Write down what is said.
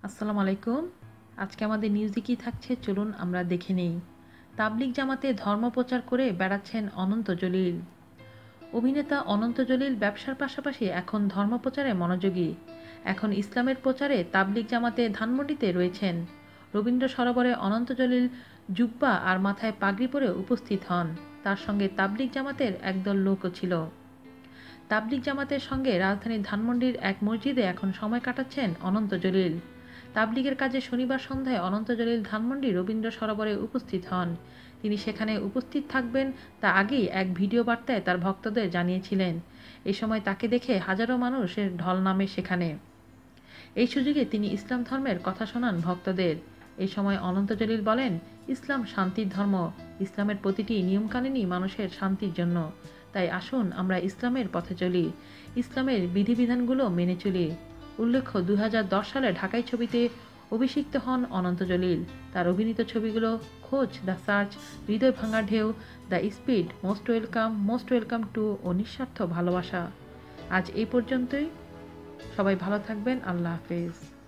আসসালামু আলাইকুম। আজকে আমাদের নিউজে কি থাকছে চলুন আমরা দেখে নেই। তাবলিগ জামাতে ধর্ম প্রচার করে বেড়াচ্ছেন অনন্ত জলিল। অভিনেতা অনন্ত জলিল ব্যবসার পাশাপাশি এখন ধর্ম প্রচারে মনোযোগী। এখন ইসলামের প্রচারে তাবলিগ জামাতে ধানমন্ডিতে রয়েছেন। রবীন্দ্র সরোবরে অনন্ত জলিল জুব্বা আর মাথায় পাগড়ি পরে উপস্থিত হন। তার সঙ্গে তাবলিগ জামাতের একদল লোকও ছিল। তাবলিগ জামাতের সঙ্গে রাজধানীর ধানমন্ডির এক মসজিদে এখন সময় কাটাচ্ছেন অনন্ত জলিল। তাবলিগের কাজে শনিবার সন্ধ্যায় অনন্ত জলিল ধানমন্ডি রবীন্দ্র সরোবরে উপস্থিত হন। তিনি সেখানে উপস্থিত থাকবেন তা আগেই এক ভিডিও বার্তায় তার ভক্তদের জানিয়েছিলেন। এ সময় তাকে দেখে হাজারো মানুষের ঢল নামে সেখানে। এই সুযোগে তিনি ইসলাম ধর্মের কথা শোনান ভক্তদের। এই সময় অনন্ত জলিল বলেন, ইসলাম শান্তির ধর্ম। ইসলামের প্রতিটি নিয়মকানুনই মানুষের শান্তির জন্য। তাই আসুন আমরা ইসলামের পথে চলি, ইসলামের বিধিবিধানগুলো মেনে চলি। উল্লেখ্য 2010 সালে ঢাকাই ছবিতে অভিষিক্ত হন অনন্ত জলিল। তার অভিনীত ছবিগুলো খোঁজ, দ্য সার্চ, হৃদয় ভাঙা ঢেউ, the speed, most welcome to ও নিঃস্বার্থ ভালোবাসা। আজ এই পর্যন্তই। সবাই ভালো থাকবেন। আল্লাহ হাফেজ।